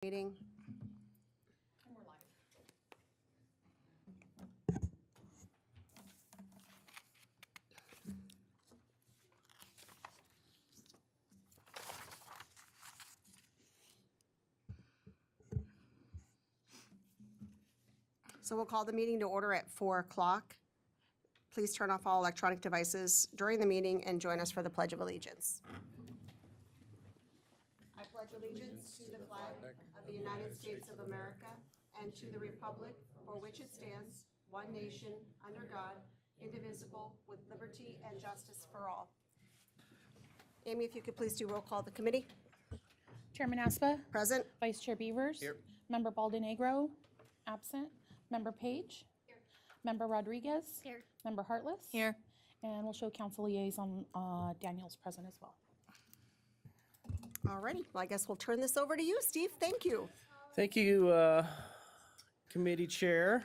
Meeting. And we're live. So we'll call the meeting to order at 4 o'clock. Please turn off all electronic devices during the meeting and join us for the Pledge of Allegiance. I pledge allegiance to the flag of the United States of America and to the republic for which it stands, one nation, under God, indivisible, with liberty and justice for all. Amy, if you could please do roll call of the committee. Chairman Aspa, Present. Vice Chair Beavers. Here. Member Baldenegro, absent. Member Page. Here. Member Rodriguez. Here. Member Hartless. Here. And we'll show Council Liaison Daniels present as well. All righty. Well, I guess we'll turn this over to you, Steve. Thank you. Thank you, Committee Chair.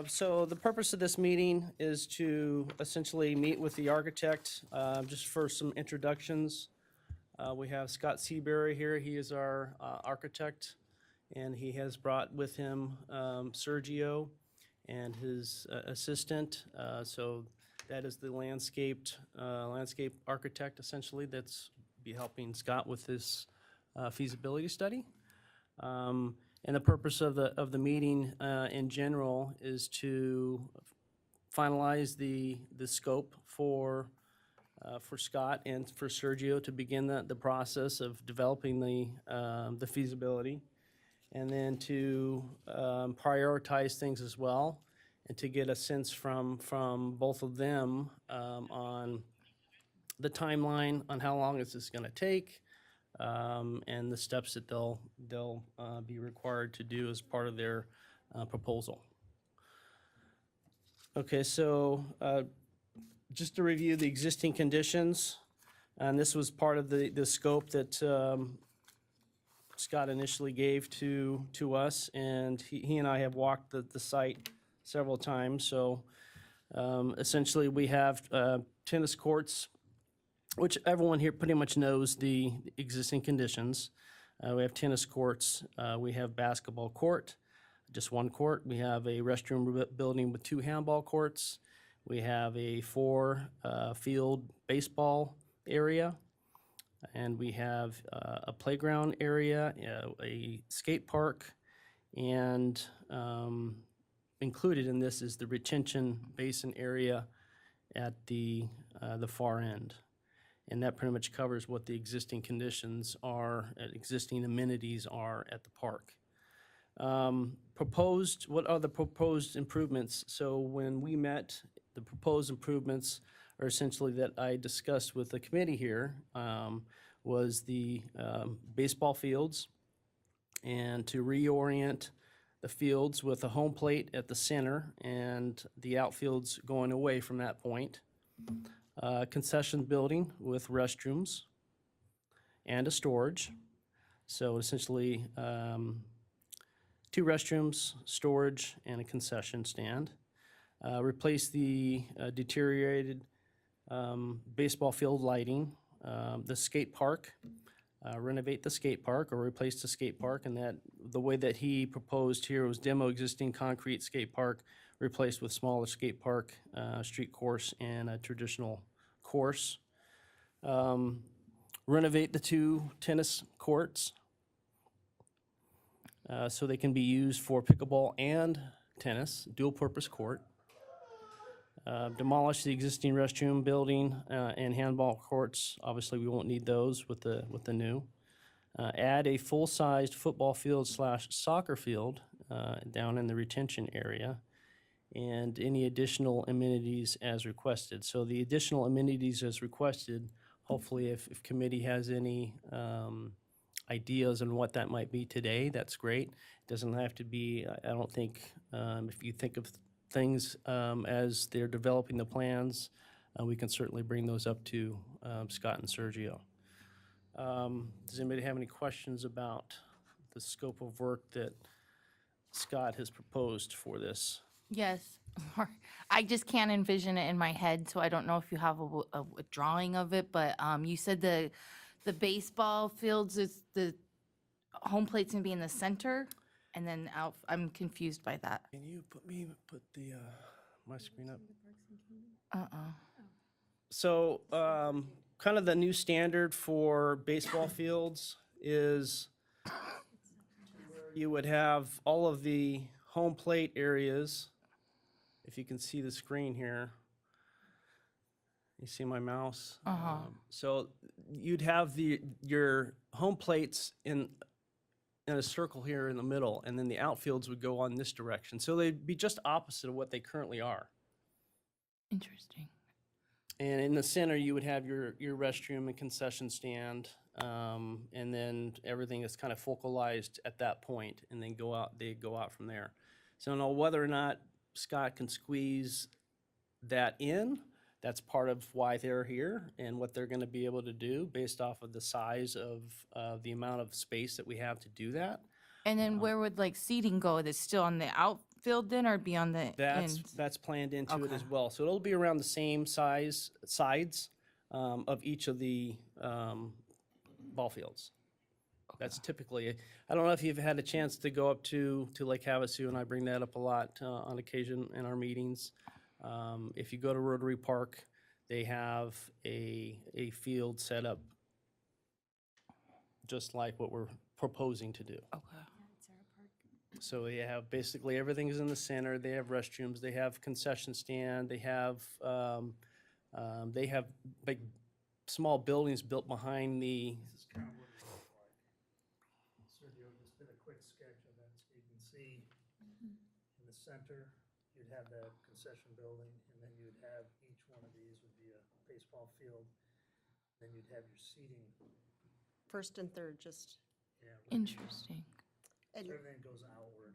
So the purpose of this meeting is to essentially meet with the architect, just for some introductions. We have Scott Seabury here. He is our architect, and he has brought with him Sergio and his assistant. So that is the landscape architect, essentially, that's be helping Scott with this feasibility study. And the purpose of the meeting in general is to finalize the scope for Scott and for Sergio to begin the process of developing the feasibility, and then to prioritize things as well, and to get a sense from both of them on the timeline on how long is this going to take, and the steps that they'll be required to do as part of their proposal. Okay, so just to review the existing conditions, and this was part of the scope that Scott initially gave to us, and he and I have walked the site several times. So essentially we have tennis courts, which everyone here pretty much knows the existing conditions. We have tennis courts, we have basketball court, just one court. We have a restroom building with 2 handball courts. We have a 4-field baseball area, and we have a playground area, a skate park, and included in this is the retention basin area at the far end. And that pretty much covers what the existing conditions are, existing amenities are at the park. What are the proposed improvements? So when we met, the proposed improvements are essentially that I discussed with the committee here, was the baseball fields, and to reorient the fields with a home plate at the center and the outfields going away from that point. Concession building with restrooms and a storage. So essentially 2 restrooms, storage, and a concession stand. Replace the deteriorated baseball field lighting, the skate park, renovate the skate park or replace the skate park, and that the way that he proposed here was demo existing concrete skate park replaced with smaller skate park, street course, and a traditional course. Renovate the 2 tennis courts so they can be used for pickleball and tennis, dual-purpose court. Demolish the existing restroom building and handball courts. Obviously, we won't need those with the new. Add a full-sized football field / soccer field down in the retention area, and any additional amenities as requested. So the additional amenities as requested, hopefully if committee has any ideas on what that might be today, that's great. It doesn't have to be, I don't think, if you think of things as they're developing the plans, we can certainly bring those up to Scott and Sergio. Does anybody have any questions about the scope of work that Scott has proposed for this? Yes. I just can't envision it in my head, so I don't know if you have a drawing of it, but you said the baseball fields is the home plate's gonna be in the center and then out, I'm confused by that. Can you put the, my screen up? Uh-uh. So, kind of the new standard for baseball fields is you would have all of the home plate areas. If you can see the screen here. You see my mouse? So you'd have your home plates in a circle here in the middle, and then the outfields would go on this direction. So they'd be just opposite of what they currently are. Interesting. And in the center, you would have your restroom and concession stand, and then everything is kind of focalized at that point, and then they go out from there. So now whether or not Scott can squeeze that in, that's part of why they're here and what they're gonna be able to do based off of the size of the amount of space that we have to do that. And then where would like seating go? Is it still on the outfield then or be on the ends? That's planned into it as Okay. well. So it'll be around the same size, sides of each of the ball fields. That's typically, I don't know if you've had a chance to go up to Lake Havasu, and I bring that up a lot on occasion in our meetings. If you go to Rotary Park, they have a field set up just like what we're proposing to do. Okay. So they have, basically, everything is in the center. They have restrooms, they have concession stand, they have big, small buildings built behind the, This is kind of what it looks like. Sergio just did a quick sketch of that, so you can see in the center, you'd have that concession building, and then you'd have each one of these would be a baseball field. Then you'd have your seating, First and third, just. Interesting. And so everything goes outward.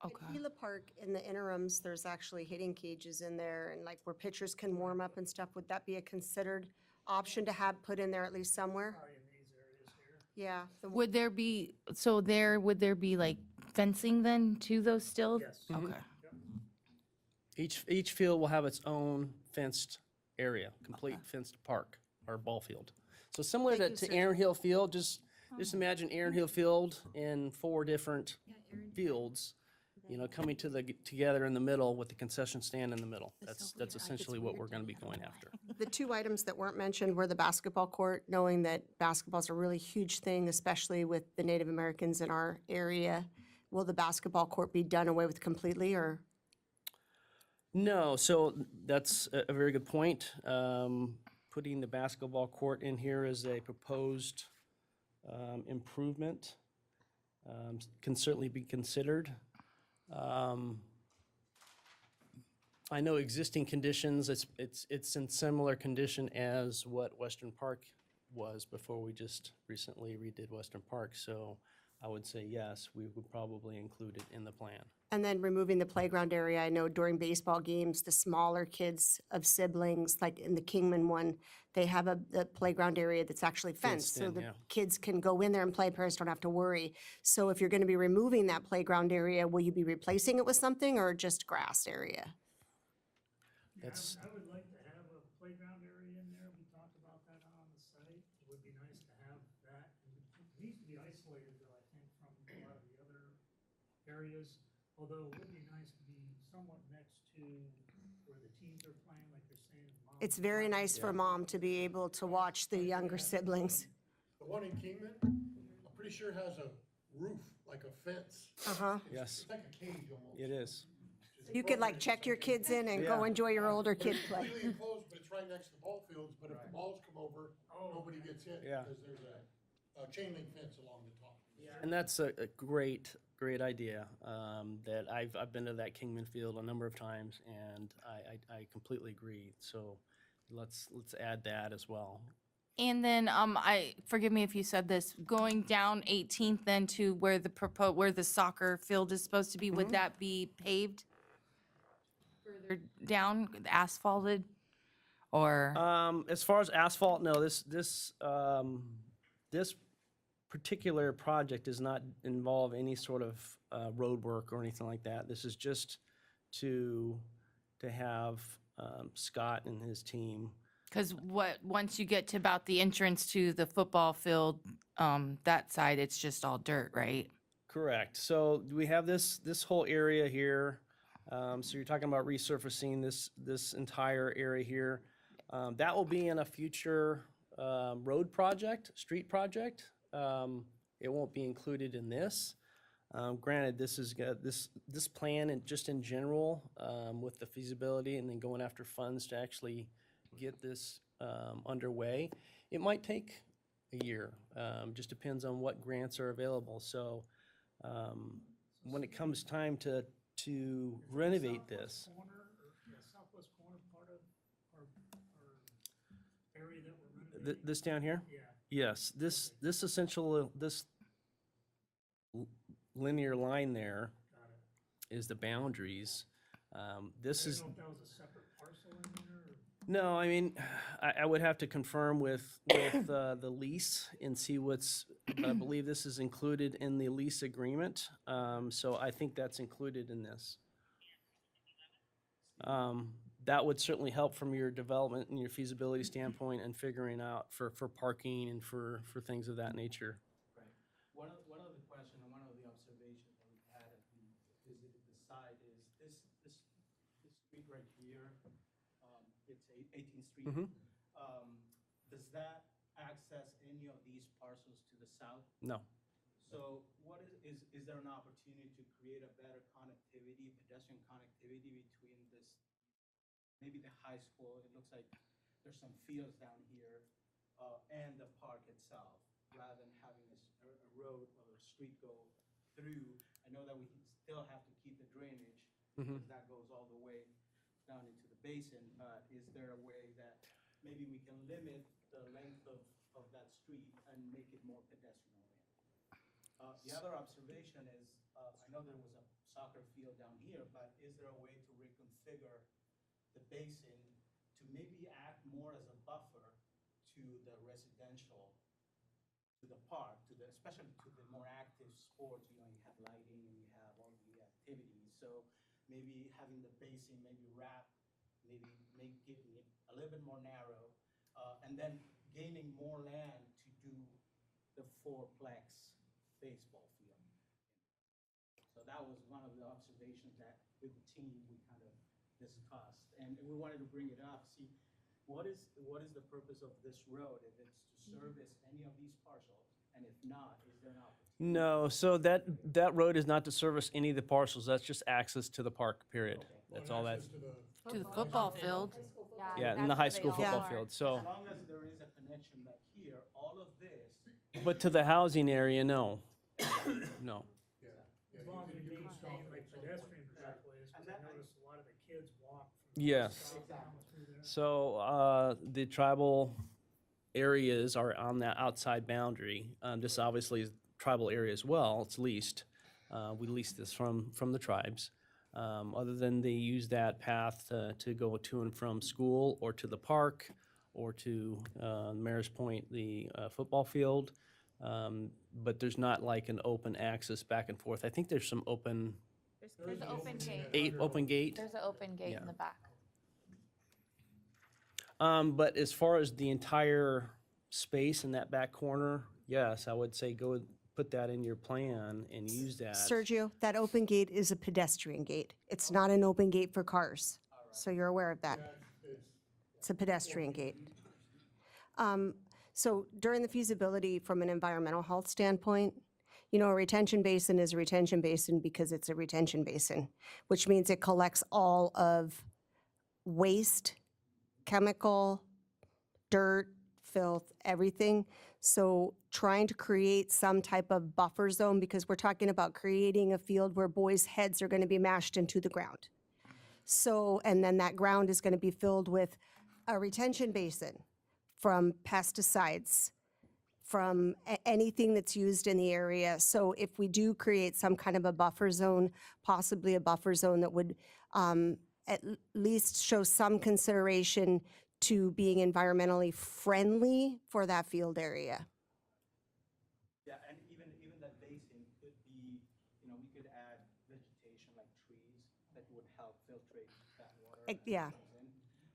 at Okay. Gila Park, in the interims, there's actually hitting cages in there and like where pitchers can warm up and stuff. Would that be a considered option to have put in there at least somewhere? Probably in these areas here. Yeah. Would there be, would there be like fencing then to those still? Yes. Okay. each field will have its own fenced area, complete fenced park or ball field. So similar Thank you, to Sergio. Aaron Hill Field, just imagine Aaron Hill Field in 4 different fields, coming together in the middle with the concession stand in the middle. That's essentially what we're gonna be going after. The 2 items that weren't mentioned were the basketball court, knowing that basketball's a really huge thing, especially with the Native Americans in our area. Will the basketball court be done away with completely, or? No, so that's a very good point. Putting the basketball court in here as a proposed improvement can certainly be considered. I know existing conditions, it's in similar condition as what Western Park was before we just recently redid Western Park. So I would say yes, we would probably include it in the plan. And then removing the playground area, I know during baseball games, the smaller kids of siblings, like in the Kingman one, they have the playground area that's actually fenced. Fenced So in, the yeah. kids can go in there and play, parents don't have to worry. So if you're gonna be removing that playground area, will you be replacing it with something or just grass area? That's, I would like to have a playground area in there. We talked about that on the site. It would be nice to have that. It needs to be isolated though, I think, from a lot of the other areas. Although it would be nice to be somewhat next to where the teams are playing, like you're saying. Mom. It's very nice for mom to be able to watch the younger siblings. The one in Kingman, I'm pretty sure has a roof, like a fence. Uh-huh. yes, It's like a cage almost. it is. You could like check your kids in and go Yeah. enjoy your older kid play. Completely enclosed, but it's right next to the ball fields, but if the balls come over, nobody gets hit. Yeah. Because there's a chain link fence along the top. And that's a great idea, that I've been to that Kingman Field a number of times, and I completely agree. So let's add that as well. And then, forgive me if you said this, going down 18th then to where the soccer field is supposed to be, would that be paved? Further down, asphalted, or? As far as asphalt, no, this particular project does not involve any sort of road work or anything like that. This is just to have Scott and his team Because once you get to about the entrance to the football field, that side, it's just all dirt, right? Correct. So we have this whole area here. So you're talking about resurfacing this entire area here. That will be in a future road project, street project. It won't be included in this. Granted, this is this plan and just in general with the feasibility and then going after funds to actually get this underway. It might take a year. Just depends on what grants are available. So when it comes time to renovate this, Southwest corner part of our area that we're renovating? this down here. Yeah. Yes, this essential linear line there Got it. is the boundaries. This I is, didn't know if that was a separate parcel in there or. no, I mean, I would have to confirm with the lease and see what's, I believe this is included in the lease agreement. So I think that's included in this. That would certainly help from your development and your feasibility standpoint and figuring out for parking and for things of that nature. Right. One of the question and one of the observations that we've had as we visited the site is this street right here, it's 18th Street. Mhm. Does that access any of these parcels to the south? No. So what is there an opportunity to create a better connectivity, pedestrian connectivity between this, maybe the high school, it looks like there's some fields down here, and the park itself, rather than having a road or a street go through? I know that we still have to keep the drainage, because that goes all the way down into the basin, but is there a way that maybe we can limit the length of that street and make it more pedestrian oriented? The other observation is, I know there was a soccer field down here, but is there a way to reconfigure the basin to maybe act more as a buffer to the residential, to the park, especially to the more active sports? You know, you have lighting and you have all the activities. So maybe having the basin maybe wrap, maybe making it a little bit more narrow, and then gaining more land to do the fourplex baseball field. So that was one of the observations that with the team we kind of discussed, and we wanted to bring it up, see what is the purpose of this road, if it's to service any of these parcels, and if not, is there an opportunity? No, so that road is not to service any of the parcels. That's just access to the park, period. That's all that, To the football field. yeah, in the high school football field. So, As long as there is a connection back here, all of this, but to the housing area, no. No. As long as we maintain like pedestrian pathways, because I noticed a lot of the kids walk from. Yes. south down through there. So the tribal areas are on that outside boundary. This obviously is tribal area as well. It's leased. We lease this from the tribes. Other than they use that path to go to and from school or to the park or to Mayor's Point, the football field. But there's not like an open access back and forth. I think there's some open, There's an open gate. open gate. There's an open gate Yeah. in the back. But as far as the entire space in that back corner, yes, I would say go put that in your plan and use that. Sergio, that open gate is a pedestrian gate. It's not an open gate for cars. So you're aware of that. It's a pedestrian gate. So during the feasibility, from an environmental health standpoint, you know, a retention basin is a retention basin because it's a retention basin, which means it collects all of waste, chemical, dirt, filth, everything. So trying to create some type of buffer zone, because we're talking about creating a field where boys' heads are going to be mashed into the ground. So, and then that ground is going to be filled with a retention basin from pesticides, from anything that's used in the area. So if we do create some kind of a buffer zone, possibly a buffer zone that would at least show some consideration to being environmentally friendly for that field area. yeah, and even that basin could be, you know, we could add vegetation like trees that would help filtrate that water. as it Yeah. comes in.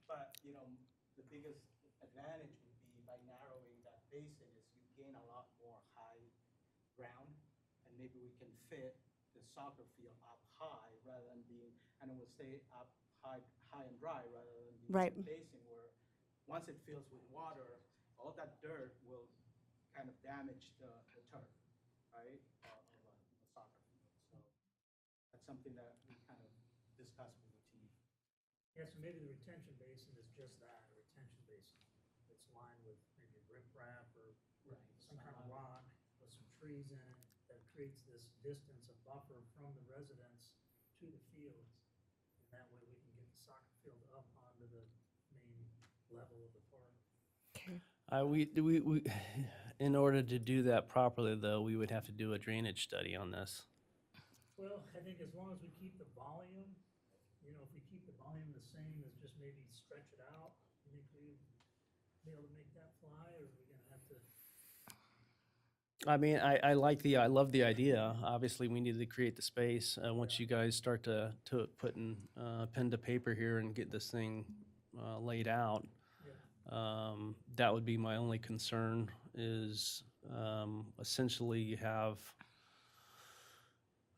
But, you know, the biggest advantage would be by narrowing that basin is you gain a lot more high ground, and maybe we can fit the soccer field up high rather than being, and it will stay up high and dry rather than being Right. a basin where once it fills with water, all that dirt will kind of damage the turf, right, of a soccer field. So that's something that we kind of discussed with the team. Yeah, so maybe the retention basin is just that, a retention basin. It's lined with maybe riprap or some kind of rock with some trees in it that creates this distance, a buffer from the residents to the fields. And that way we can get the soccer field up onto the main level of the park. In order to do that properly, though, we would have to do a drainage study on this. Well, I think as long as we keep the volume, you know, if we keep the volume the same as just maybe stretch it out, you think we'd be able to make that fly, or are we gonna have to? I mean, I love the idea. Obviously, we need to create the space. Once you guys start to putting pen to paper here and get this thing laid out, that would be my only concern is essentially you have,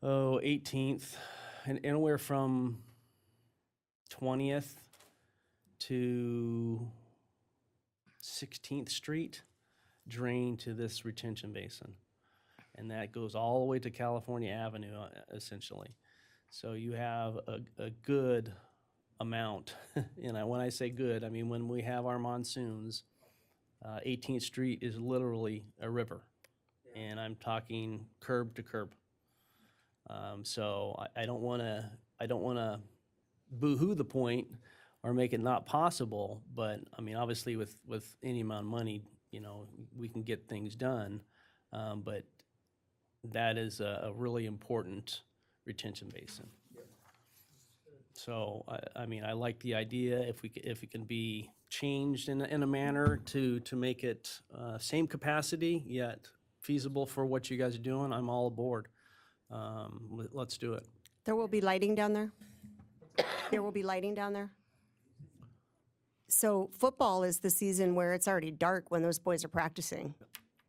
18th, and anywhere from 20th to 16th Street drain to this retention basin. And that goes all the way to California Avenue, essentially. So you have a good amount, and when I say good, I mean when we have our monsoons, 18th Street is literally a river, and I'm talking curb to curb. So I don't want to boo-hoo the point or make it not possible, but I mean, obviously with any amount of money, you know, we can get things done, but that is a really important retention basin. So, I mean, I like the idea, if it can be changed in a manner to make it same capacity, yet feasible for what you guys are doing, I'm all aboard. Let's do it. There will be lighting down there? There will be lighting down there? So football is the season where it's already dark when those boys are practicing.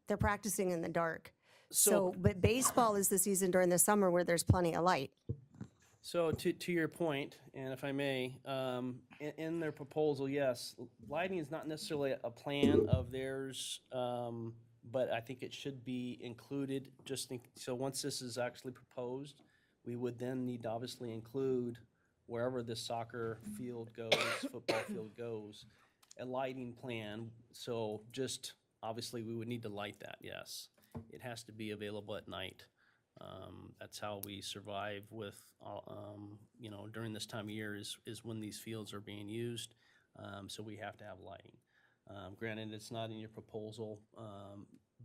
They're practicing in the dark. So, but baseball is the season during the summer where there's plenty of light. So to your point, and if I may, in their proposal, yes, lighting is not necessarily a plan of theirs, but I think it should be included, so once this is actually proposed, we would then need to obviously include wherever this soccer field goes, football field goes, a lighting plan. So just, obviously, we would need to light that, yes. It has to be available at night. That's how we survive with, you know, during this time of year is when these fields are being used. So we have to have lighting. Granted, it's not in your proposal,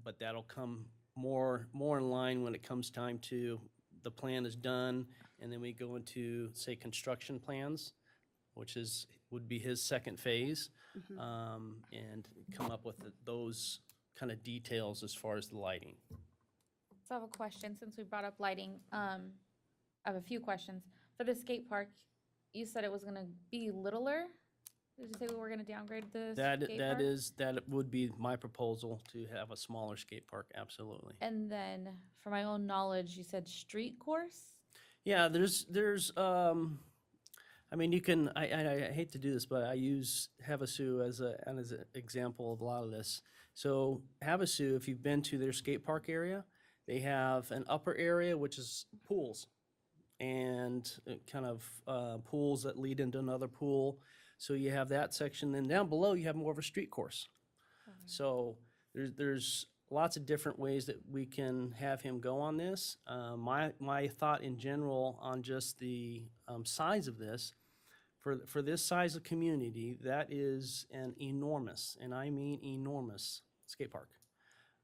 but that'll come more in line when it comes time to, the plan is done, and then we go into, say, construction plans, which would be his second phase, and come up with those kind of details as far as the lighting. So I have a question, since we brought up lighting. I have a few questions. For the skate park, you said it was gonna be littler? Did you say we were gonna downgrade the skate park? That would be my proposal, to have a smaller skate park, absolutely. And then, for my own knowledge, you said street course? Yeah, there's I mean, you can, I hate to do this, but I use Havasu as an example of a lot of this. So Havasu, if you've been to their skate park area, they have an upper area, which is pools, and kind of pools that lead into another pool. So you have that section, then down below you have more of a street course. So there's lots of different ways that we can have him go on this. My thought in general on just the size of this, for this size of community, that is an enormous, and I mean enormous, skate park,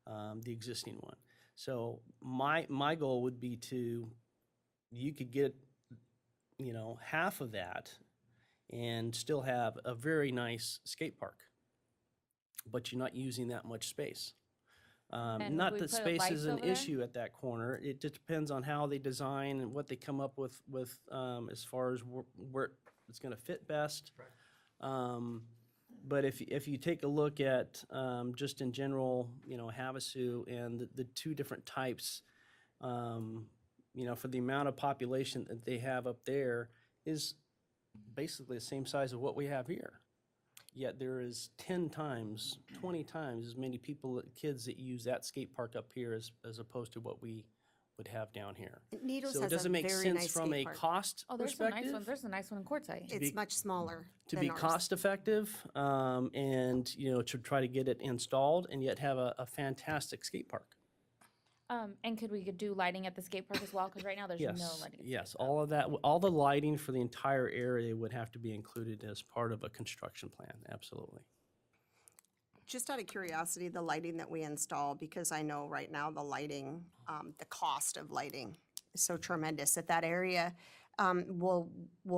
the existing one. So my goal would be you could get, you know, half of that and still have a very nice skate park, but you're not using that much space. And Not we that put space lights is an over there? issue at that corner. It just depends on how they design and what they come up with as far as where it's gonna fit best. But if you take a look at just in general, Havasu and the two different types, for the amount of population that they have up there is basically the same size of what we have here. Yet there is 10 times, 20 times as many kids that use that skate park up here as opposed to what we would have down here. Needles So it has a doesn't make very sense nice from a skate park. cost Oh, there's some nice perspective. ones. There's a nice one in Quartzsite. It's much smaller To than be ours. cost effective, and to try to get it installed and yet have a fantastic skate park. And could we do lighting at the skate park as well? Because right now there's no Yes, lighting. at the yes, skate park. all of that, all the lighting for the entire area would have to be included as part of a construction plan, absolutely. Just out of curiosity, the lighting that we install, because I know right now the lighting, the cost of lighting is so tremendous at that area. Will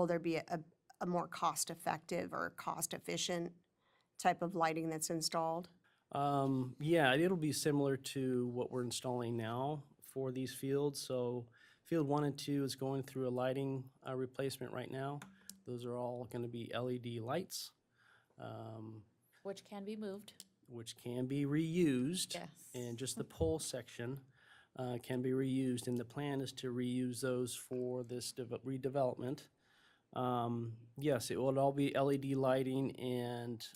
there be a more cost-effective or cost-efficient type of lighting that's installed? Yeah, it'll be similar to what we're installing now for these fields. So field 1 and 2 is going through a lighting replacement right now. Those are all going to be LED lights, Which can be moved. which can be reused. Yes. And just the pole section can be reused. And the plan is to reuse those for this redevelopment. Yes, it will all be LED lighting, and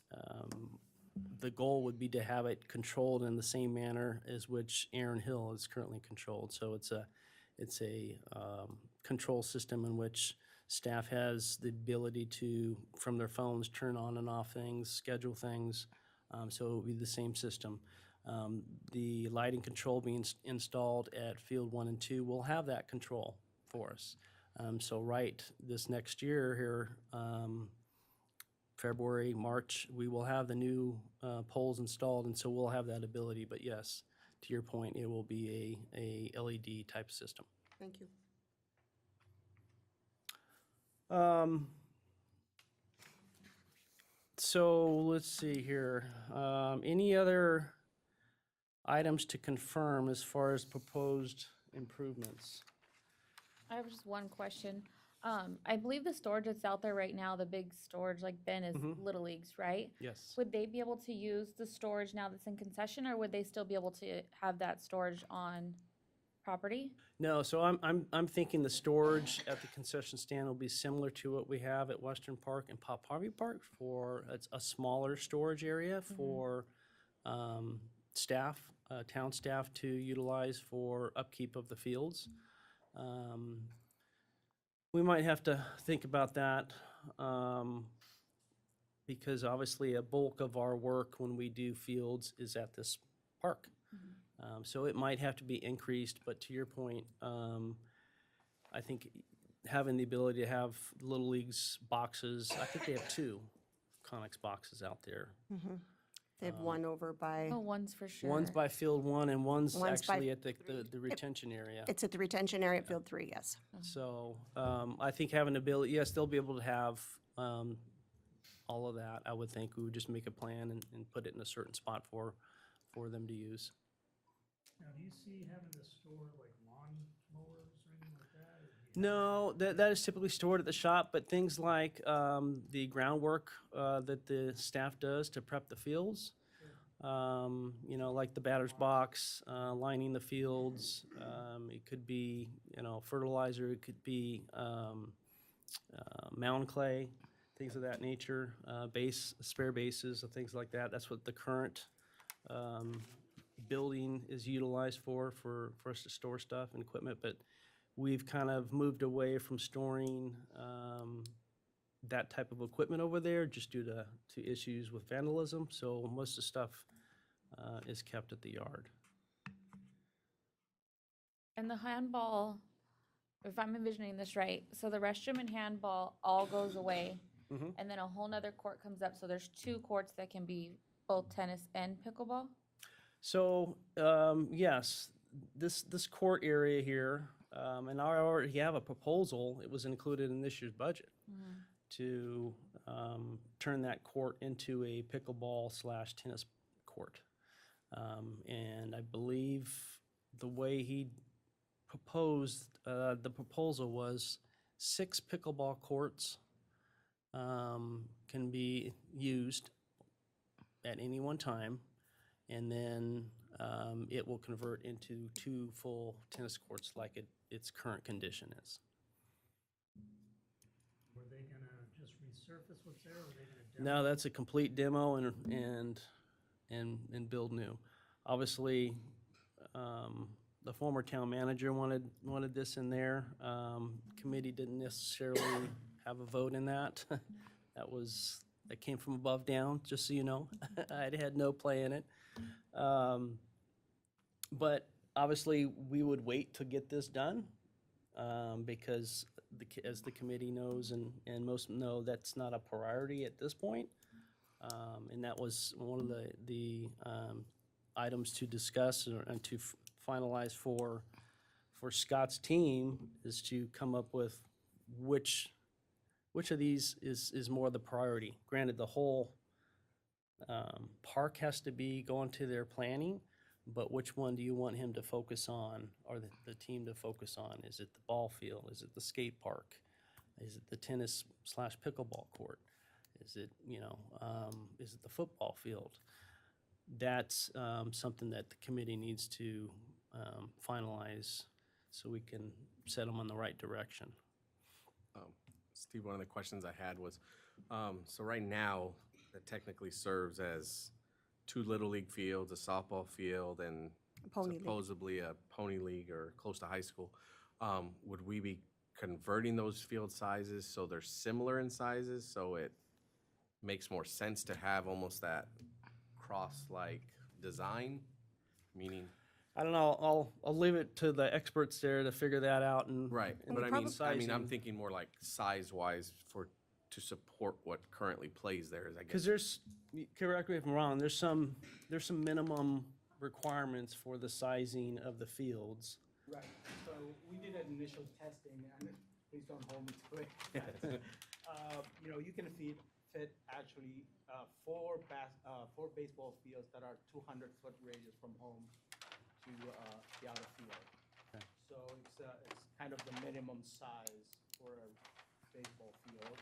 the goal would be to have it controlled in the same manner as which Aaron Hill is currently controlled. So it's a control system in which staff has the ability to, from their phones, turn on and off things, schedule things. So it will be the same system. The lighting control being installed at field 1 and 2 will have that control for us. So right this next year here, February, March, we will have the new poles installed, and so we'll have that ability. But yes, to your point, it will be a LED type system. Thank you. So let's see here. Any other items to confirm as far as proposed improvements? I have just one question. I believe the storage that's out there right now, the big storage like bin is Little League's, right? Yes. Would they be able to use the storage now that's in concession, or would they still be able to have that storage on property? No, so I'm thinking the storage at the concession stand will be similar to what we have at Western Park and Pop Harvey Park for a smaller storage area for staff, town staff to utilize for upkeep of the fields. We might have to think about that because obviously a bulk of our work when we do fields is at this park. So it might have to be increased, but to your point, I think having the ability to have Little League's boxes, I think they have 2 Conex boxes out there. They have one over by, Oh, one's for sure. One's by field 1 and one's One's by actually at the retention area. it's at the retention area at Field 3, yes. So I think having the ability, yes, they'll be able to have all of that. I would think we would just make a plan and put it in a certain spot for them to use. Now, do you see having to store like lawn mowers or anything like that? Or do you No, that is typically stored at the shop, but things like the groundwork that the staff does to prep the fields, like the batter's box, lining the fields, it could be, fertilizer, it could be mound clay, things of that nature, spare bases, and things like that. That's what the current building is utilized for us to store stuff and equipment, but we've kind of moved away from storing that type of equipment over there just due to issues with vandalism. So most of the stuff is kept at the yard. And the handball, if I'm envisioning this right, so the restroom and handball all goes away, and then a whole nother court comes up, so there's 2 courts that can be both tennis and pickleball? So yes, this court area here, and I already have a proposal, it was included in this year's budget, to turn that court into a pickleball/tennis court. And I believe the way he proposed, the proposal was 6 pickleball courts can be used at any one time, and then it will convert into 2 full tennis courts like its current condition is. Were they gonna just resurface what's there, or were they gonna demo? No, that's a complete demo and build new. Obviously, the former town manager wanted this in there. Committee didn't necessarily have a vote in that. That came from above down, just so you know. I had no play in it. But obviously, we would wait to get this done because as the committee knows and most know, that's not a priority at this point. And that was one of the items to discuss and to finalize for Scott's team is to come up with which of these is more the priority. Granted, the whole park has to be going to their planning, but which one do you want him to focus on, or the team to focus on? Is it the ball field? Is it the skate park? Is it the tennis/pickleball court? Is it, is it the football field? That's something that the committee needs to finalize so we can set them on the right direction. Steve, one of the questions I had was, so right now, it technically serves as 2 Little League fields, a softball field, and Pony league. supposedly a pony league or close to high school. Would we be converting those field sizes so they're similar in sizes, so it makes more sense to have almost that cross-like design? Meaning, I don't know, I'll leave it to the experts there to figure that out and. right, and but I mean, I'm sizing. thinking more like size-wise to support what currently plays there, is I Because guess. correct me if I'm wrong, there's some minimum requirements for the sizing of the fields. Right, so we did an initial testing, and please don't hold me to it. You can fit actually 4 baseball fields that are 200-foot radius from home to the outer field. Okay. So it's kind of the minimum size for a baseball field,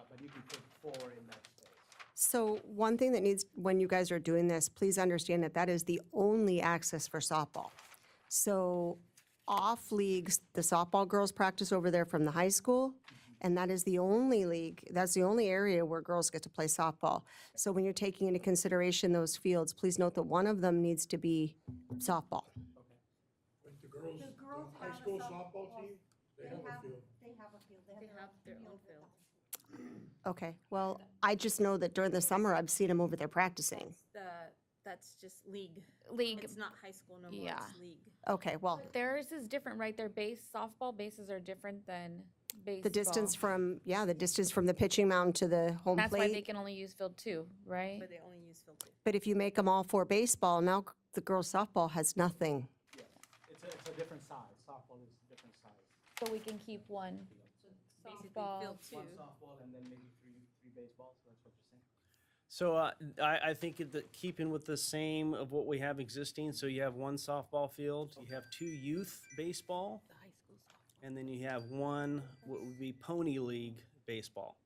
but you can fit 4 in that space. So one thing that needs, when you guys are doing this, please understand that that is the only access for softball. So off leagues, the softball girls practice over there from the high school, and that is the only league, that's the only area where girls get to play softball. So when you're taking into consideration those fields, please note that one of them needs to be softball. Like the girls, The girls the high have a school softball- softball team, they have a field. They have a field, They have their own field. Okay, well, I just know that during the summer, I've seen them over there practicing. That's just league. League, It's not high school no more, Yeah. it's league. Okay, well, theirs is different, right? Their softball bases are different than baseball. the distance from the pitching mound to the home That's why they plate. can only use field 2, right? But they only use field 2. But if you make them all for baseball, now the girls softball has nothing. Yeah, it's a different size, softball is a different size. So we can keep one Basically, softball. field 2. 1 softball and then maybe three baseballs, that's what you're saying? So I think that keeping with the same of what we have existing, so you have 1 softball field, you have 2 youth baseball, The high school softball. and then you have 1, what would be pony league baseball.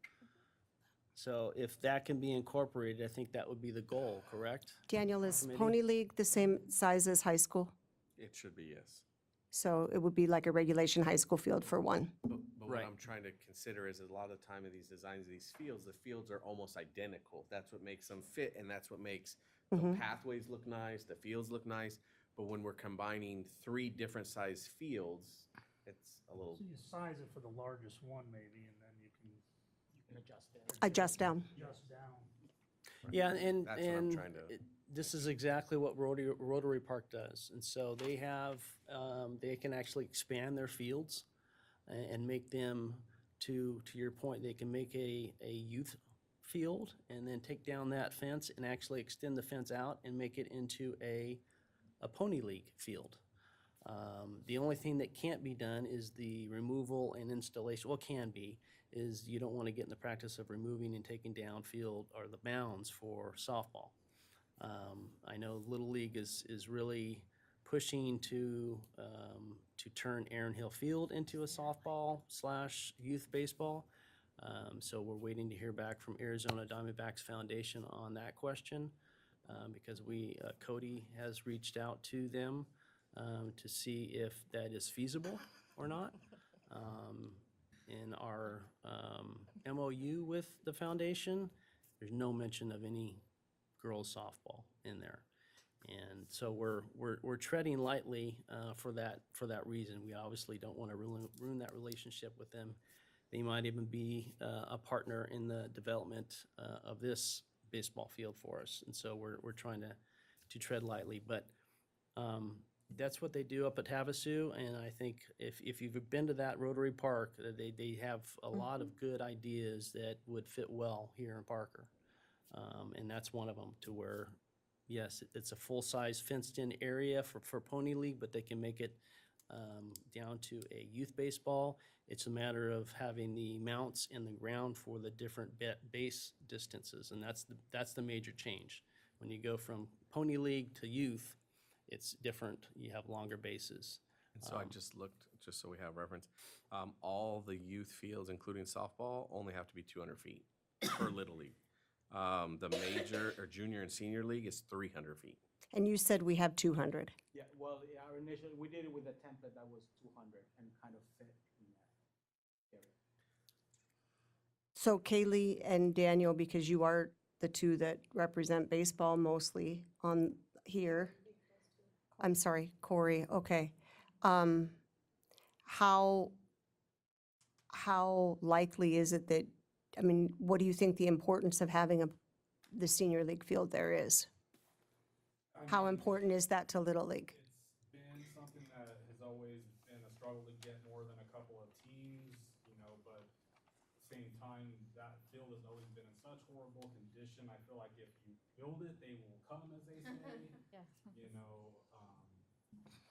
So if that can be incorporated, I think that would be the goal, correct? Daniel, is Committee? Pony League the same size as high school? It should be, yes. So it would be like a regulation high school field for one. But what Right. I'm trying to consider is a lot of time of these designs of these fields, the fields are almost identical. That's what makes them fit, and that's what makes the pathways look nice, the fields look nice. But when we're combining 3 different size fields, it's a little, So you size it for the largest one maybe, and then you can Adjust it. Adjust down. adjust down. Yeah, and, That's what I'm and trying to- this is exactly what Rotary Park does. And so they have, they can actually expand their fields and make them, to your point, they can make a youth field and then take down that fence and actually extend the fence out and make it into a pony league field. The only thing that can't be done is the removal and installation, well, can be, is you don't want to get in the practice of removing and taking down field or the mounds for softball. I know Little League is really pushing to turn Aaron Hill Field into a softball / youth baseball. So we're waiting to hear back from Arizona Diamondbacks Foundation on that question, because Cody has reached out to them to see if that is feasible or not. In our MOU with the foundation, there's no mention of any girls softball in there. And so we're treading lightly for that reason. We obviously don't want to ruin that relationship with them. They might even be a partner in the development of this baseball field for us. And so we're trying to tread lightly. But that's what they do up at Havasu. And I think if you've been to that Rotary Park, they have a lot of good ideas that would fit well here in Parker. And that's one of them, to where, yes, it's a full-size fenced-in area for Pony League, but they can make it down to a youth baseball. It's a matter of having the mounts in the ground for the different base distances, and that's the major change. When you go from Pony League to youth, it's different. You have longer bases. And so I just looked, just so we have reference, all the youth fields, including softball, only have to be 200 feet for Little League. The major or junior and senior league is 300 feet. And you said we have 200. Yeah, well, our initial, we did it with a template that was 200 and kind of fit in that area. So Kaylee and Daniel, because you are the two that represent baseball mostly on here. I'm sorry, Corey, okay. How likely is it that, I mean, what do you think the importance of having the senior league field there is? How important is that to Little League? It's been something that has always been a struggle to get more than a couple of teams, but at the same time, that field has always been in such horrible condition. I feel like if you build it, they will come, as they say. Yeah.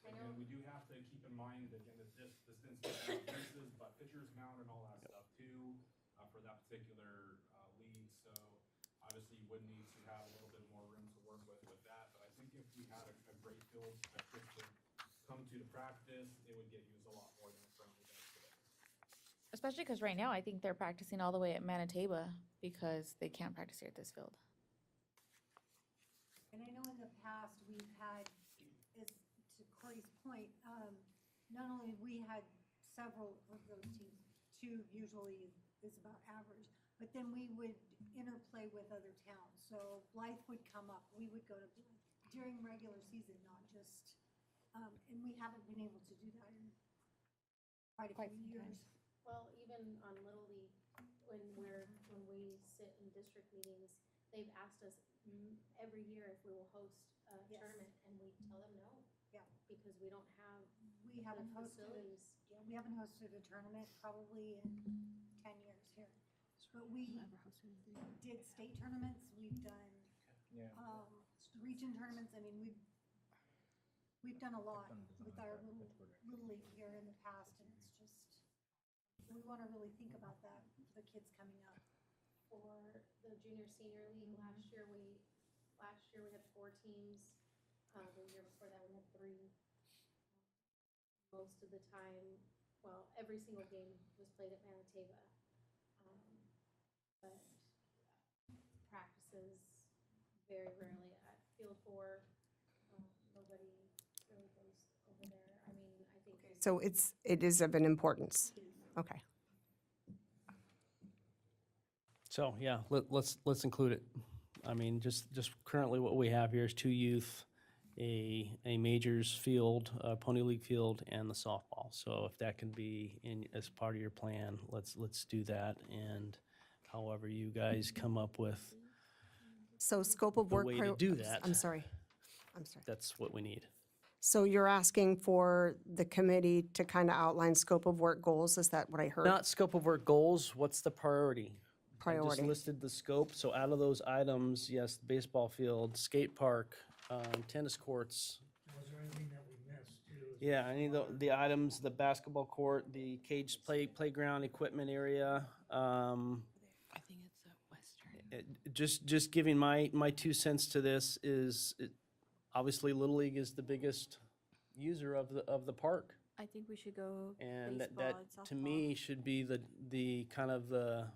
Again, we do have to keep in mind, again, the distance between pieces, but pitcher's mound and all that stuff too, for that particular league. So obviously you would need to have a little bit more room to work with that. But I think if we had a great field that kids could come to practice, it would get used a lot more than it currently does today. Especially because right now, I think they're practicing all the way at Manitoba because they can't practice here at this field. And I know in the past, we've had, as to Corey's point, not only we had several of those teams, two usually is about average, but then we would interplay with other towns. So Blythe would come up, we would go to Blythe during regular season, not just, and we haven't been able to do that in quite a few years. Well, even on Little League, when we sit in district meetings, they've asked us every year if we will host a tournament, and we tell them no. Yeah. Because we don't have We haven't the hosted, facilities. yeah, we haven't hosted a tournament probably in 10 years here. But we did state tournaments, we've done region tournaments. I mean, we've done a lot with our little league here in the past, and it's just, we want to really think about that for the kids coming up. For the junior senior league, last year we had 4 teams. The year before that we had 3. Most of the time, well, every single game was played at Manitoba. But practices very rarely at Field 4. Nobody really goes over there. I mean, I think. So it is of an importance. Okay. So, yeah, let's include it. I mean, just currently what we have here is 2 youth, a majors field, a Pony League field, and the softball. So if that can be as part of your plan, let's do that. And however you guys come up with, So scope of The work. way to do that. I'm sorry. that's what we need. So you're asking for the committee to kind of outline scope of work goals? Is that what I heard? Not scope of work goals, what's the priority? I Priority. just listed the scope, so out of those items, yes, baseball field, skate park, tennis courts. Was there anything that we missed too? Yeah, any of the items, the basketball court, the cage playground equipment area. I think it's the western. Just giving my 2 cents to this is, obviously Little League is the biggest user of the park. I think we should go And baseball that, and to softball. me, should be the kind of the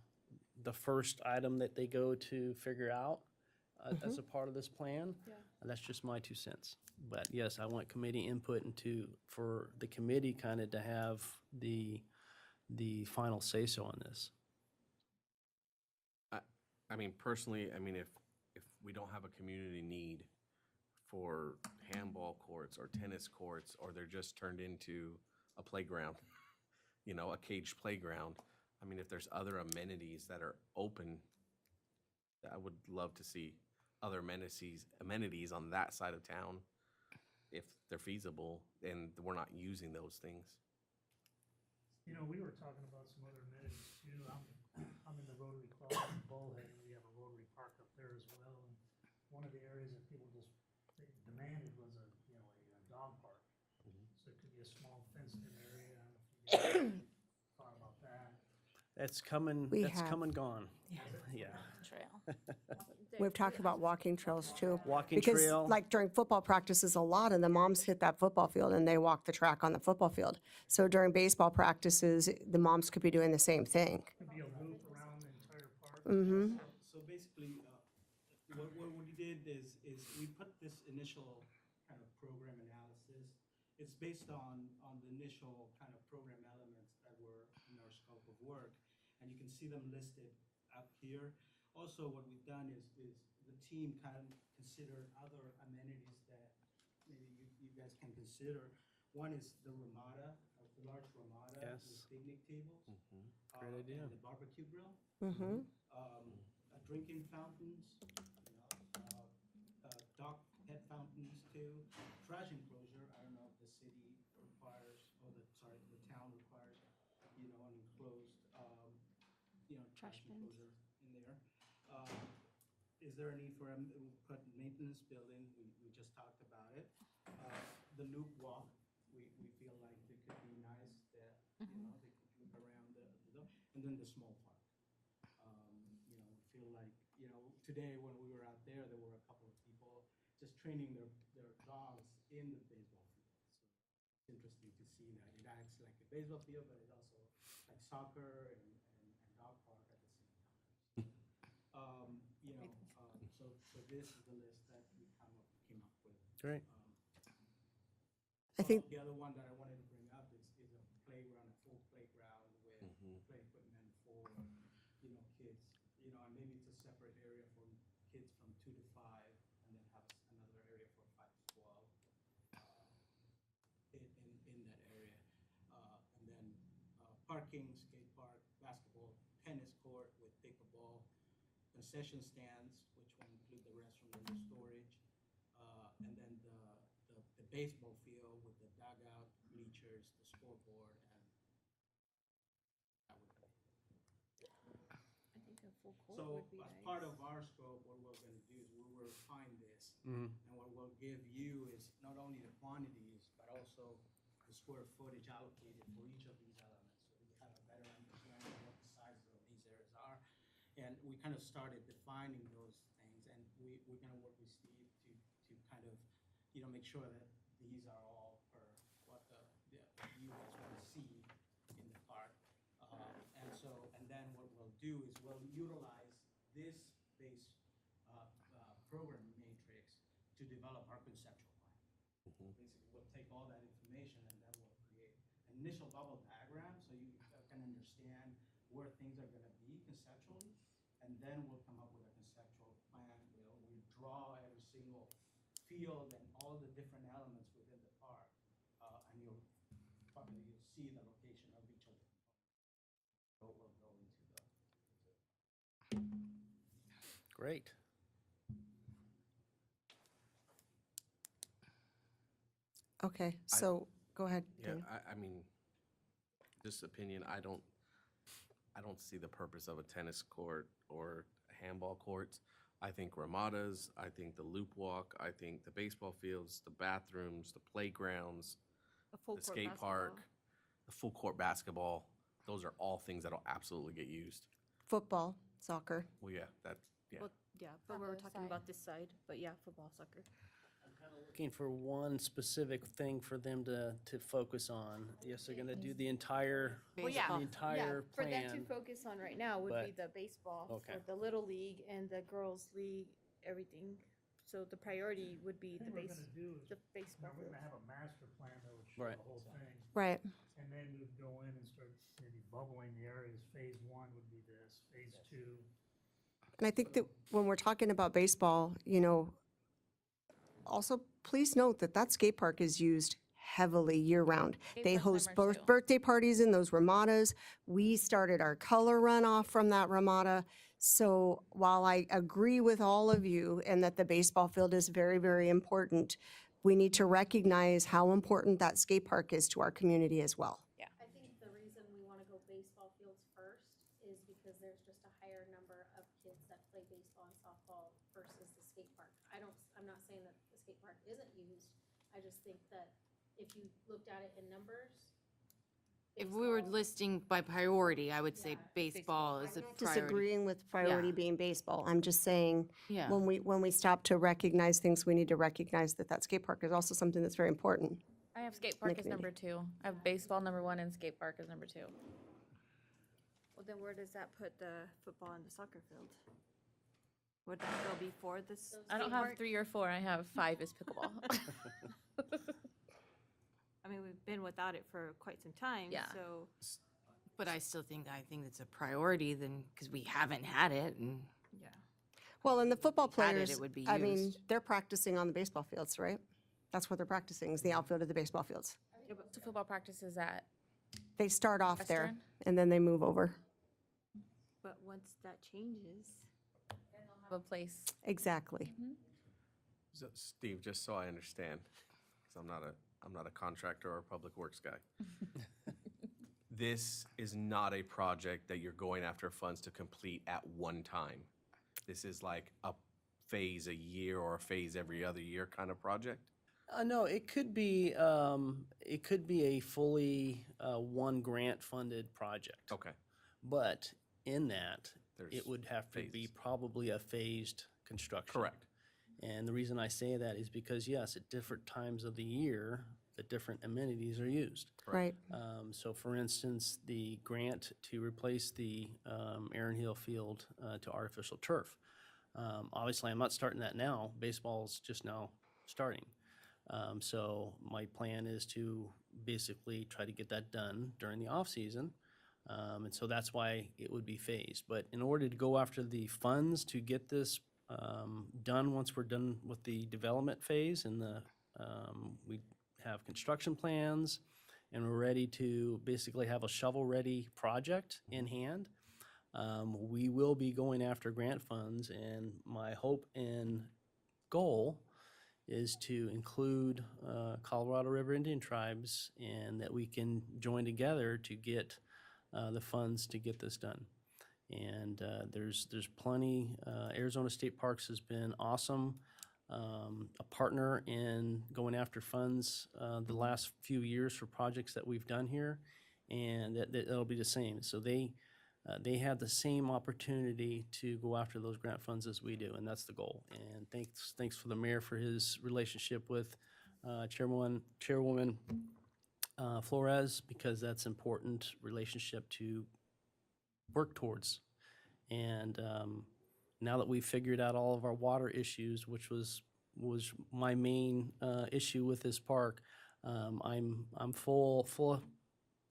first item that they go to figure out as a part of this plan. Yeah. And that's just my 2 cents. But yes, I want committee input for the committee kind of to have the final say-so on this. I mean, personally, I mean, if we don't have a community need for handball courts or tennis courts, or they're just turned into a playground, you know, a caged playground. I mean, if there's other amenities that are open, I would love to see other amenities on that side of town if they're feasible and we're not using those things. You know, we were talking about some other amenities too. I'm in the Rotary Club in Bullhead, and we have a Rotary Park up there as well. And one of the areas that people just they demanded was a dog park. So it could be a small fenced-in area. I don't know if you guys thought about that. That's coming, We that's have- come and gone. Yeah. Trail. We've talked about walking trails too. Walking trail. Because like during football practices a lot, and the moms hit that football field and they walk the track on the football field. So during baseball practices, the moms could be doing the same thing. Could be a loop around the entire park. Mm-hmm. So basically, what we did is we put this initial kind of program analysis. It's based on the initial kind of program elements that were in our scope of work, and you can see them listed up here. Also, what we've done is the team kind of considered other amenities that maybe you guys can consider. One is the ramada, the large ramada Yes. with picnic tables. Great idea. And the barbecue grill. Mm-hmm. Drinking fountains, dog pet fountains too, trash enclosure. I don't know if the city requires, or the town requires, an enclosed, trash bins. enclosure in there. Is there a need for put maintenance building? We just talked about it. The loop walk, we feel like it could be nice that, they could loop around and then the small park. We feel like, today when we were out there were a couple of people just training their dogs in the baseball field. So it's interesting to see that. It acts like a baseball field, but it's also like soccer and dog park at the same time. So this is the list that we came up with. Great. I think- The other one that I wanted to bring up is a playground, a full playground with play equipment for, kids, and maybe it's a separate area for kids from 2 to 5, and then have another area for 5 to 12 in that area. And then parking, skate park, basketball, tennis court with pickleball, concession stands, which will include the restroom and the storage, and then the baseball field with the dugout, bleachers, the scoreboard, and that would be. I think a full court So would be as nice. part of our scope, what we're gonna do is we will refine this. Mhm. And what we'll give you is not only the quantities, but also the square footage allocated for each of these elements. So we have a better understanding of what the sizes of these areas are. And we kind of started defining those things, and we're gonna work with Steve to kind of, make sure that these are all per what you guys want to see in the park. And then what we'll do is we'll utilize this base program matrix to develop our conceptual plan. Basically, we'll take all that information and then we'll create an initial bubble diagram so you can understand where things are going to be conceptually, and then we'll come up with a conceptual plan. We'll draw every single field and all the different elements within the park, and you'll see the location of each of the components. So we'll go into Great. Okay, so go ahead. Yeah, Dana. I mean, this opinion, I don't see the purpose of a tennis court or handball courts. I think ramadas, I think the loop walk, I think the baseball fields, the bathrooms, the playgrounds, A full the court skate park, basketball. the full court basketball, those are all things that'll absolutely get used. Football, soccer. Well, yeah, Well, yeah, but On we're the talking side. about this side, but yeah, football, soccer. looking for one specific thing for them to focus on. Yes, they're gonna do the entire, Well, yeah. the entire For them to plan. focus on right now would be but- the baseball, okay. for the Little League and the Girls League, everything. So the priority would be the What we're gonna do is, the baseball we're field. gonna have a master plan that would show Right. the whole thing. Right. And then we'd go in and start maybe bubbling the areas. Phase 1 would be this, phase 2. And I think that when we're talking about baseball, also please note that that skate park is used heavily year-round. Skate They park's host number two. birthday parties in those ramadas. We started our color runoff from that ramada. So while I agree with all of you and that the baseball field is very, very important, we need to recognize how important that skate park is to our community as well. I think the reason we wanna go baseball fields first is because there's just a higher number of kids that play baseball and softball versus the skate park. I'm not saying that the skate park isn't used, I just think that if you looked at it in numbers. If we were baseball- listing by priority, I would say Yeah. baseball is a priority. Disagreeing with priority Yeah. being baseball. I'm just saying, Yeah. when we stop to recognize things, we need to recognize that that skate park is also something that's very important. I have skate park as community. number 2. I have baseball number 1 and skate park as number 2. Well, then where does that put the football and the soccer field? Would that go before this? I don't have 3 or 4. I have 5 as pickleball. I mean, we've been without it for quite some time, Yeah. so. But I think it's a priority then, because we haven't had it and. Yeah. Well, and the football Had it, players, it would be I mean, used. they're practicing on the baseball fields, right? That's what they're practicing, is the outfield of the baseball fields. So football practice is at They start off there, Western? and then they move over. But once that changes, a place. Exactly. So, Steve, just so I understand, because I'm not a contractor or a public works guy. This is not a project that you're going after funds to complete at one time. This is like a phase a year or a phase every other year kind of project? No, it could be a fully one grant-funded project. Okay. But in that, There's it would have to be phases. probably a phased construction. Correct. And the reason I say that is because, yes, at different times of the year, the different amenities are used. Right. So for instance, the grant to replace the Aaron Hill Field to artificial turf. Obviously, I'm not starting that now. Baseball's just now starting. So my plan is to basically try to get that done during the off-season. And so that's why it would be phased. But in order to go after the funds to get this done, once we're done with the development phase and we have construction plans and we're ready to basically have a shovel-ready project in hand, we will be going after grant funds. And my hope and goal is to include Colorado River Indian tribes and that we can join together to get the funds to get this done. And there's plenty. Arizona State Parks has been awesome, a partner in going after funds the last few years for projects that we've done here, and that'll be the same. So they have the same opportunity to go after those grant funds as we do, and that's the goal. And thanks for the mayor for his relationship with Chairwoman Flores, because that's important relationship to work towards. And now that we've figured out all of our water issues, which was my main issue with this park, I'm full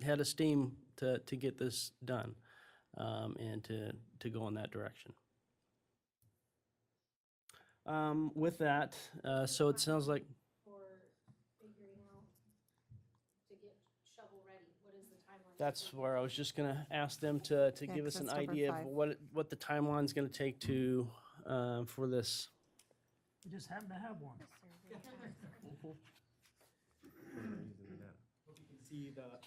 head of steam to get this done and to go in that direction. With that, so it sounds like For figuring out to get shovel ready, what is the timeline? that's where I was just gonna ask them to Yeah, give us 'cause an that's number idea of 5. what the timeline's gonna take to for this. We just happen to have one. Hope you can see the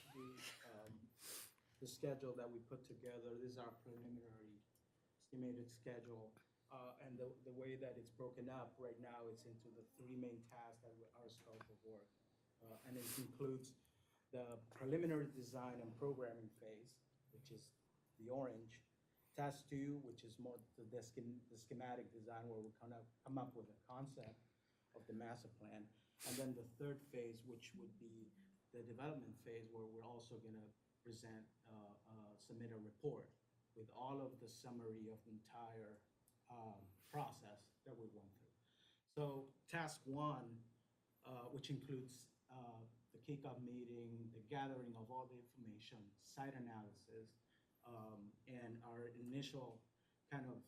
schedule that we put together. This is our preliminary estimated schedule. And the way that it's broken up right now, it's into the 3 main tasks that are our scope of work. And it includes the preliminary design and programming phase, which is the orange. Task 2, which is more the schematic design, where we're gonna come up with a concept. of the master plan. And then the third phase, which would be the development phase, where we're also gonna present, submit a report with all of the summary of the entire process that we went through. So task one, which includes the kickoff meeting, the gathering of all the information, site analysis, and our initial kind of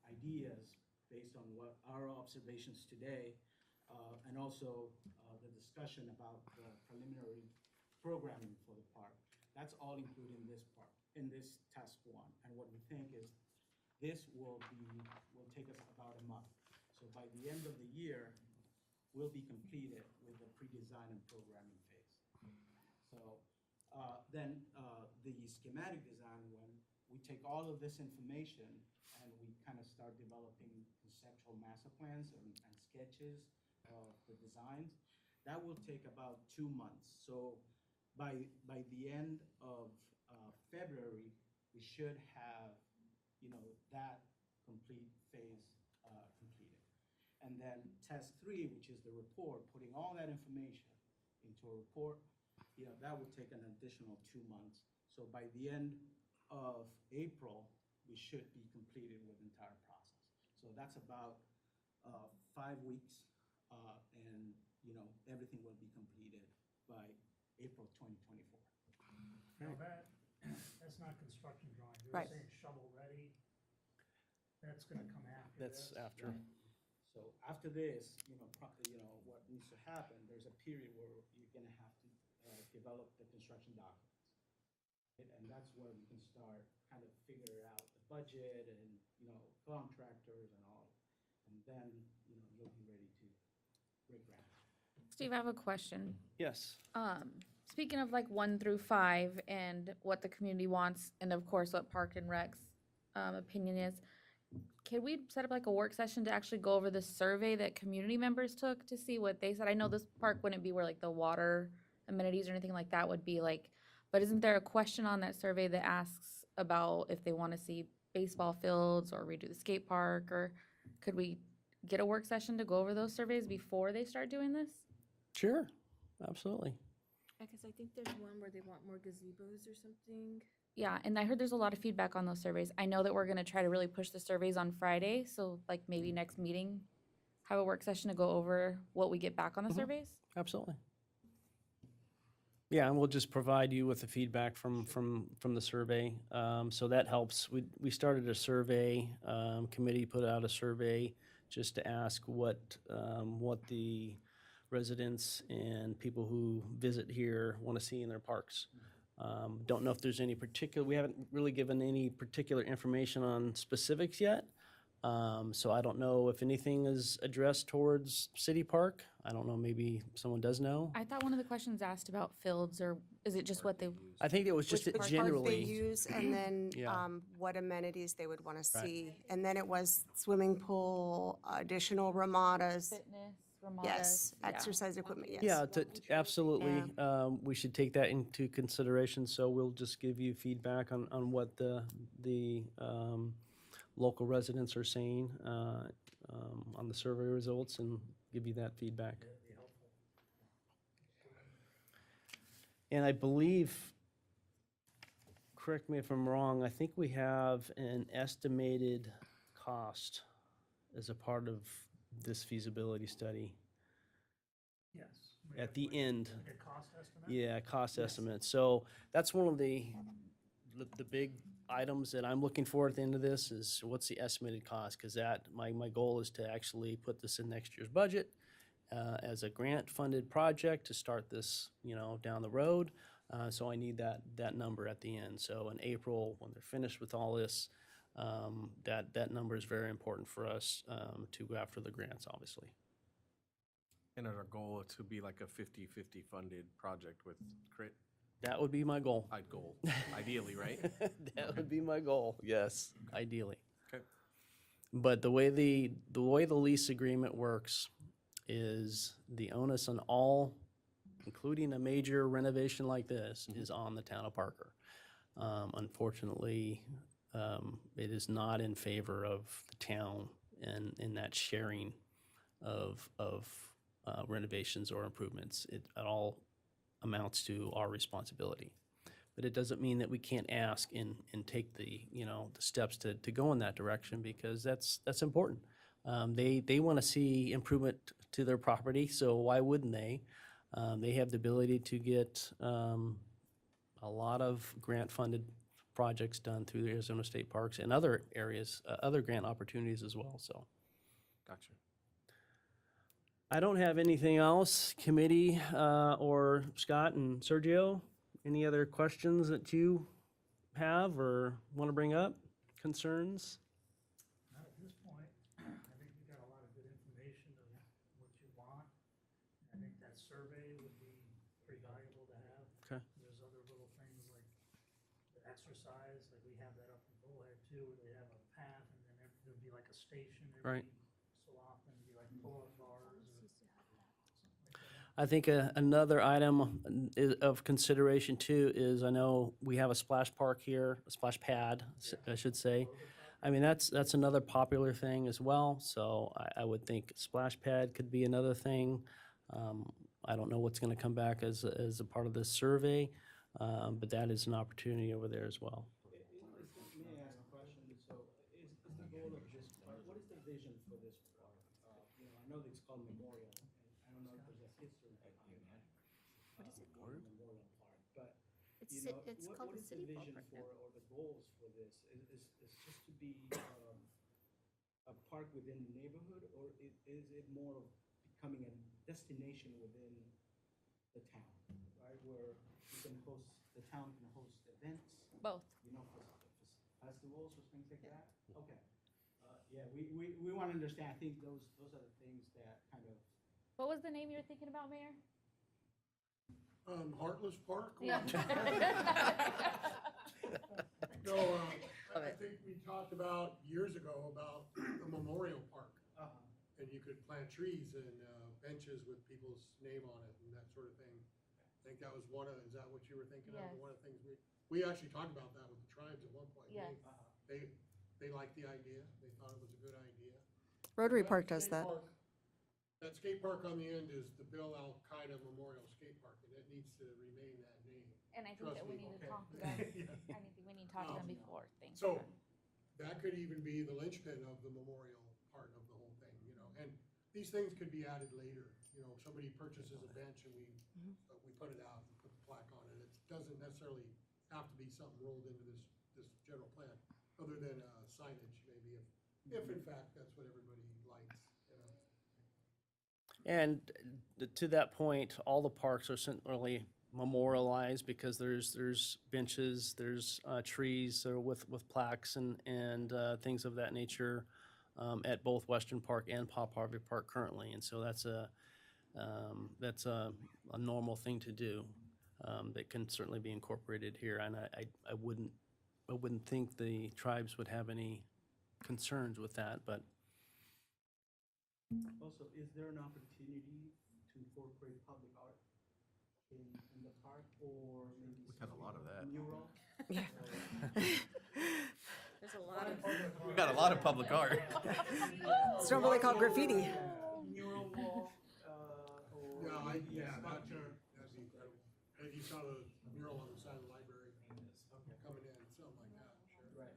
ideas based on what our observations today, and also the discussion about the preliminary programming for the park. That's all included in this part, in this task one. And what we think is this will take us about a month. So by the end of the year, we'll be completed with the pre-design and programming phase. So then the schematic design, when we take all of this information and we kind of start developing conceptual master plans and sketches of the designs, that will take about 2 months. So by the end of February, we should have, that complete phase completed. And then task 3, which is the report, putting all that information into a report, that will take an additional 2 months. So by the end of April, we should be completed with the entire process. So that's about 5 weeks, and everything will be completed by April 2024. Now that's not construction drawing. You're Right. saying shovel ready. That's gonna come after this. That's after. So after this, what needs to happen, there's a period where you're gonna have to develop the construction documents. And that's where we can start kind of figuring out the budget and, contractors and all. And then, you'll be ready to break ground. Steve, I have a question. Yes. Speaking of like 1 through 5 and what the community wants, and of course what Park and Rec's opinion is, can we set up like a work session to actually go over the survey that community members took to see what they said? I know this park wouldn't be where like the water amenities or anything like that would be like, but isn't there a question on that survey that asks about if they want to see baseball fields or redo the skate park, or could we get a work session to go over those surveys before they start doing this? Sure, absolutely. Because I think there's one where they want more gazebos or something. Yeah, and I heard there's a lot of feedback on those surveys. I know that we're gonna try to really push the surveys on Friday, so like maybe next meeting, have a work session to go over what we get back on the surveys? Absolutely. Yeah, and we'll just provide you with the feedback from the survey. So that helps. We started a survey, committee put out a survey just to ask what the residents and people who visit here want to see in their parks. Don't know if there's any particular, we haven't really given any particular information on specifics yet. So I don't know if anything is addressed towards City Park. I don't know, maybe someone does know. I thought one of the questions asked about fields, or is it just what they, I think it was just Which park they generally, use, and then Yeah. what amenities they would want to Right. see. And then it was swimming pool, additional ramadas, fitness, ramadas? yes, Yeah. exercise equipment, yes. yeah, absolutely. We should take that into consideration, so we'll just give you feedback on what the local residents are saying on the survey results and give you that feedback. And I believe, correct me if I'm wrong, I think we have an estimated cost as a part of this feasibility study Yes. at the end. Like a cost estimate? Yeah, cost estimate. So that's one of the big items that I'm looking for at the end of this is what's the estimated cost? Because my goal is to actually put this in next year's budget as a grant-funded project to start this, down the road. So I need that number at the end. So in April, when they're finished with all this, that number is very important for us to go after the grants, obviously. And our goal to be like a 50-50 funded project with CRIT, That would be my goal. ideally, right? That would be my goal, yes, ideally. Okay. But the way the lease agreement works is the onus on all, including a major renovation like this, is on the town of Parker. Unfortunately, it is not in favor of the town in that sharing of renovations or improvements. It all amounts to our responsibility. But it doesn't mean that we can't ask and take the, the steps to go in that direction, because that's important. They want to see improvement to their property, so why wouldn't they? They have the ability to get a lot of grant-funded projects done through the Arizona State Parks and other areas, other grant opportunities as well, so. Gotcha. I don't have anything else, committee, or Scott and Sergio. Any other questions that you have or want to bring up, concerns? Not at this point. I think you got a lot of good information of what you want. I think that survey would be pretty valuable to have. Okay. There's other little things like the exercise, like we have that up in Bullhead too, where they have a path and then there'd be like a station Right. every so often, it'd be like pull-up bars or something like that. I think another item of consideration too is, I know we have a splash park here, a splash pad, I should say. I mean, that's another popular thing as well, so I would think splash pad could be another thing. I don't know what's gonna come back as a part of this survey, but that is an opportunity over there as well. May I ask a question? So is the goal of this park, what is the vision for this park? I know that it's called Memorial, and I don't know if there's a history behind that. What is it? Memorial Park, but, It's what called the is the City vision Ballpark for, now. or the goals for this? Is just to be a park within the neighborhood, or is it more of becoming a destination within the town, right? Where you can host, the town can host events, Both. for festivals or things like that? Okay. Yeah, we want to understand, I think those are the things that kind of, What was the name you were thinking about, Mayor? Heartless Park? Yeah. No, I think we talked about years ago about a memorial park. And you could plant trees and benches with people's name on it and that sort of thing. I think that was is that what you were thinking of? Yes. One of the things we actually talked about that with the tribes at one point. Yes. They liked the idea. They thought it was a good idea. Rotary That Park does skate that. park- That skate park on the end is the Bill Al-Qaeda Memorial Skate Park, and it needs to remain that name. And I think Trust that we me. need to Okay. talk to them. Yeah. I think we need to talk to them before things. So, are done. that could even be the linchpin of the memorial part of the whole thing, and these things could be added later. Somebody purchases a bench and we put it out and put the plaque on it. It doesn't necessarily have to be something rolled into this general plan, other than signage maybe, if in fact that's what everybody likes. And to that point, all the parks are certainly memorialized, because there's benches, there's trees with plaques and things of that nature at both Western Park and Pop Harvey Park currently, and so that's a normal thing to do that can certainly be incorporated here, and I wouldn't think the tribes would have any concerns with that, but also, is there an opportunity to incorporate public art in the park, or maybe? We've had a lot of that. Mural? There's a lot of, We got a lot of public art. It's normally called graffiti. Mural wall, or maybe a Yeah, sculpture. that'd be incredible. And if you saw the mural on the side of the library coming in, something like that, sure. Right.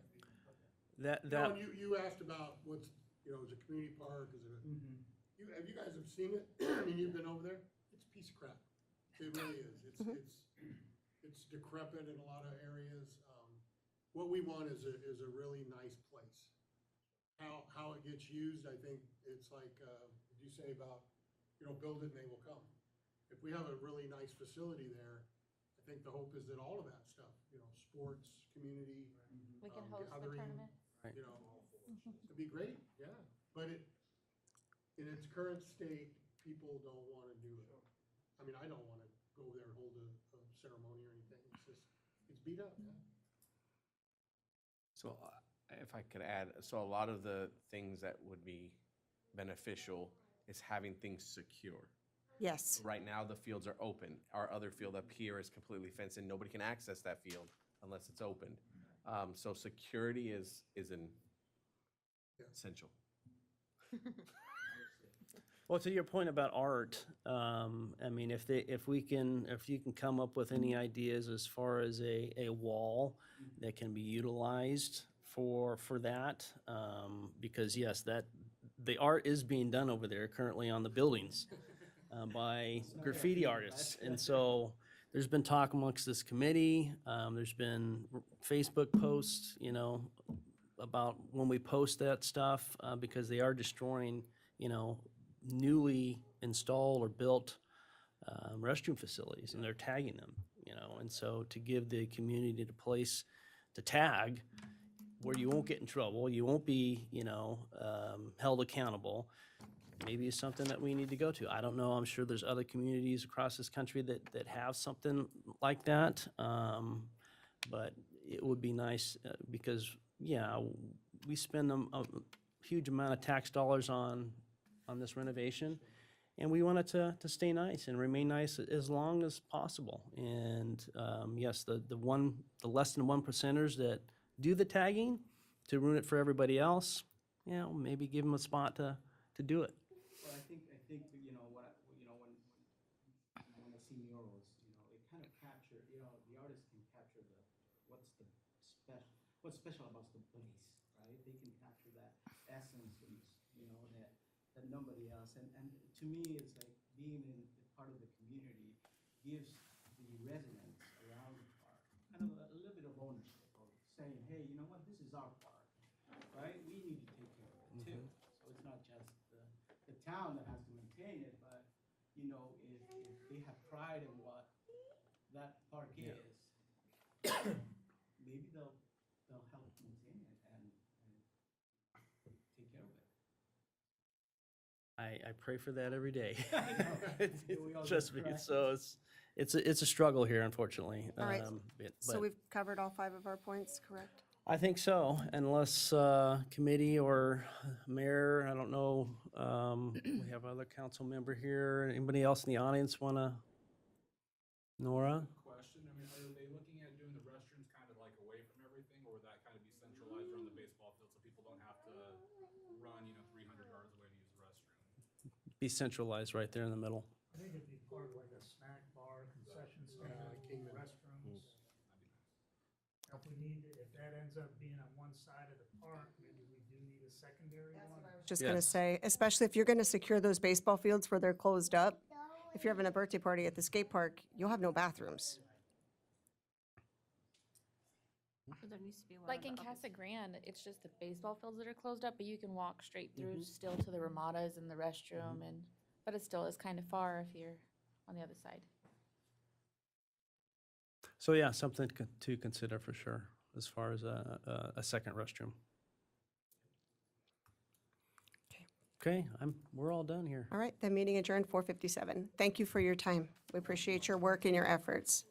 that And you asked about what's, is it a community park, is it have you guys have seen it? I mean, you've been over there? It's a piece of crap. It really is. It's decrepit in a lot of areas. What we want is a really nice place. How it gets used, I think it's like, did you say about, build it and they will come. If we have a really nice facility there, I think the hope is that all of that stuff, sports, community, We can host the gathering, tournament. it'd be great, yeah. But in its current state, people don't want to do it. I mean, I don't want to go there and hold a ceremony or anything. It's beat up, yeah. So if I could add, so a lot of the things that would be beneficial is having things secure. Yes. Right now, the fields are open. Our other field up here is completely fenced in. Nobody can access that field unless it's opened. So security is an essential. Well, to your point about art, I mean, if you can come up with any ideas as far as a wall that can be utilized for that, because yes, the art is being done over there currently on the buildings by graffiti artists. And so there's been talk amongst this committee, there's been Facebook posts, about when we post that stuff, because they are destroying, newly installed or built restroom facilities, and they're tagging them, and so to give the community the place to tag where you won't get in trouble, you won't be, held accountable, maybe it's something that we need to go to. I don't know, I'm sure there's other communities across this country that have something like that, but it would be nice, because, yeah, we spend a huge amount of tax dollars on this renovation, and we want it to stay nice and remain nice as long as possible. And yes, the less than 1%ers that do the tagging to ruin it for everybody else, maybe give them a spot to do it. Well, I think, when I see murals, it kind of capture, the artist can capture what's special about the place, right? They can capture that essence, that nobody else. And to me, it's like being in part of the community gives the residents around the park kind of a little bit of ownership of saying, hey, you know what, this is our park, right? We need to take care of it too. So it's not just the town that has to maintain it, but, if they have pride in what that park is, maybe they'll help maintain it and take care of it. I pray for that every day. We all Trust do, me. right? So it's a struggle here, unfortunately. All right. So but we've covered all 5 of our points, correct? I think so, unless committee or mayor, I don't know, we have other council member here. Anybody else in the audience want to? Nora? Question, I mean, are they looking at doing the restrooms kind of like away from everything, or would that kind of be centralized around the baseball field so people don't have to run, 300 yards away to use the restroom? Be centralized right there in the middle. I think it'd be part of like a snack bar, concession stand, restrooms. If that ends up being on one side of the park, maybe we do need a secondary one. Just going to Yes. say, especially if you're going to secure those baseball fields where they're closed up, if you're having a birthday party at the skate park, you'll have no bathrooms. So there needs to be one Like on in the opposite- Casa Grande, it's just the baseball fields that are closed up, but you can walk straight through still to the Ramadas and the restroom, but it still is kind of far if you're on the other side. So yeah, something to consider for sure, as far as a second restroom. Okay, we're all done here. All right, the meeting adjourned 4:57. Thank you for your time. We appreciate your work and your efforts.